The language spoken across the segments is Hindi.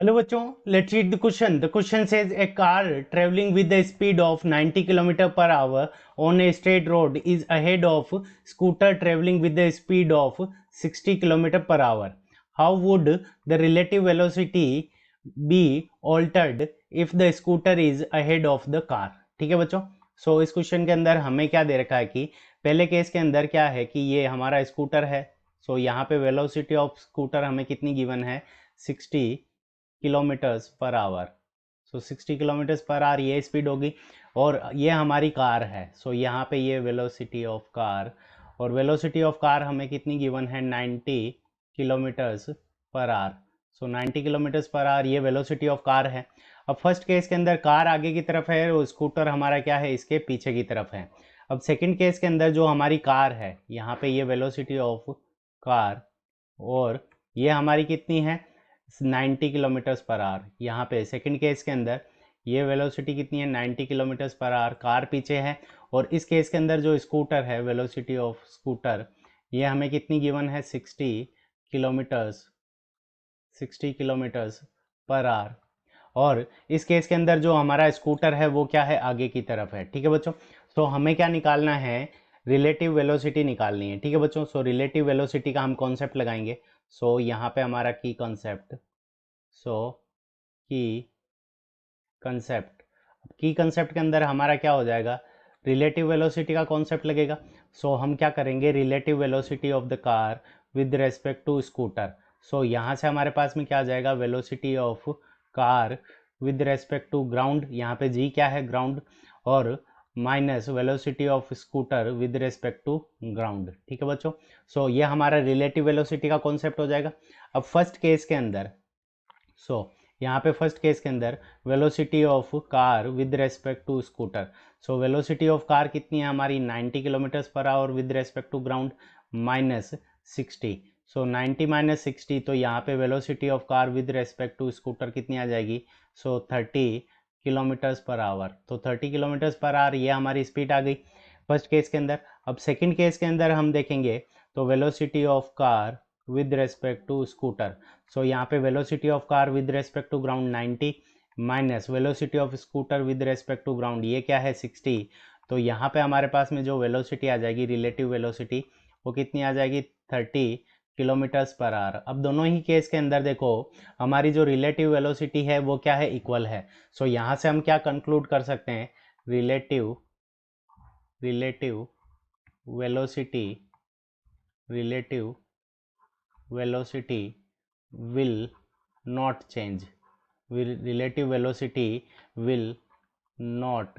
हेलो बच्चों, let's read the question. The question says A car travelling with the speed of 90 kilometre per hour on a straight road is ahead of scooter travelling with the speed of 60 kilometre per hour. How would the relative velocity be altered if the scooter is ahead of the car. ठीक है बच्चों. सो इस क्वेश्चन के अंदर हमें क्या दे रखा है कि पहले केस के अंदर क्या है कि ये हमारा स्कूटर है. सो यहाँ पे वेलोसिटी ऑफ स्कूटर हमें कितनी गिवन है, 60 kilometres per our. So 60 kilometres per our ये स्पीड होगी और ये हमारी कार है. सो यहाँ पे ये वेलोसिटी ऑफ कार, और वेलोसिटी ऑफ कार हमें कितनी गिवन है, 90 kilometres per our. So 90 kilometres per our ये वेलोसिटी ऑफ कार है. अब फर्स्ट केस के अंदर कार आगे की तरफ है और स्कूटर हमारा क्या है, इसके पीछे की तरफ है. अब सेकंड केस के अंदर जो हमारी कार है, यहाँ पे ये वेलोसिटी ऑफ कार और ये हमारी कितनी है, 90 किलोमीटर्स पर आवर. यहाँ पे सेकंड केस के अंदर ये वेलोसिटी कितनी है, 90 किलोमीटर्स पर आवर, कार पीछे है. और इस केस के अंदर जो स्कूटर है, वेलोसिटी ऑफ स्कूटर ये हमें कितनी गिवन है, 60 किलोमीटर्स पर आवर. और इस केस के अंदर जो हमारा स्कूटर है वो क्या है, आगे की तरफ है. ठीक है बच्चों. सो हमें क्या निकालना है, रिलेटिव वेलोसिटी निकालनी है. ठीक है बच्चों. सो रिलेटिव वेलोसिटी का हम कॉन्सेप्ट लगाएंगे. सो यहाँ पे हमारा की कंसेप्ट, की कंसेप्ट के अंदर हमारा क्या हो जाएगा, रिलेटिव वेलोसिटी का कॉन्सेप्ट लगेगा. सो हम क्या करेंगे, relative velocity of the car with respect to scooter. So यहाँ से हमारे पास में क्या आ जाएगा, velocity of car with respect to ground, यहाँ पे जी क्या है, ग्राउंड, और minus velocity of scooter with respect to ground. ठीक है बच्चों. सो ये हमारा रिलेटिव वेलोसिटी का कॉन्सेप्ट हो जाएगा. अब फर्स्ट केस के अंदर, यहाँ पे फर्स्ट केस के अंदर velocity of car with respect to scooter. So velocity of car कितनी है हमारी, 90 kilometres per hour with respect to ground minus 60. So 90 minus 60, तो यहाँ पे velocity of car with respect to scooter कितनी आ जाएगी, सो 30 किलोमीटर्स पर आवर. तो 30 किलोमीटर्स पर आवर ये हमारी स्पीड आ गई फर्स्ट केस के अंदर. अब सेकेंड केस के अंदर हम देखेंगे तो velocity of car with respect to scooter. So यहाँ पे velocity of car with respect to ground 90 minus velocity of scooter with respect to ground ये क्या है, 60. तो यहाँ पे हमारे पास में जो वेलोसिटी आ जाएगी, रिलेटिव वेलोसिटी, वो कितनी आ जाएगी, 30 किलोमीटर्स पर आवर. अब दोनों ही केस के अंदर देखो हमारी जो रिलेटिव वेलोसिटी है वो क्या है, इक्वल है. सो यहाँ से हम क्या कंक्लूड कर सकते हैं, relative velocity relative velocity will not change. Relative velocity will not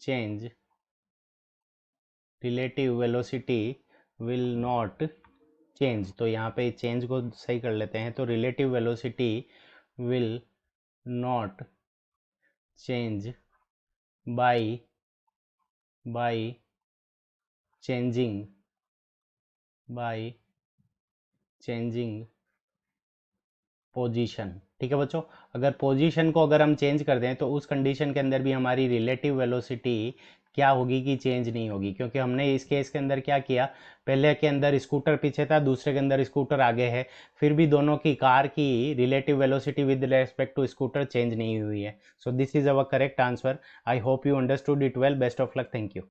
change. Relative velocity will not change. तो यहाँ पे चेंज को सही कर लेते हैं. तो relative velocity will not change by changing position. ठीक है बच्चों. अगर पोजीशन को अगर हम चेंज कर दें तो उस कंडीशन के अंदर भी हमारी रिलेटिव वेलोसिटी क्या होगी कि चेंज नहीं होगी, क्योंकि हमने इस केस के अंदर क्या किया, पहले के अंदर स्कूटर पीछे था, दूसरे के अंदर स्कूटर आगे है, फिर भी दोनों की कार की relative velocity with respect to scooter change नहीं हुई है. So this is our correct answer. I hope you understood it well. Best of luck. Thank you.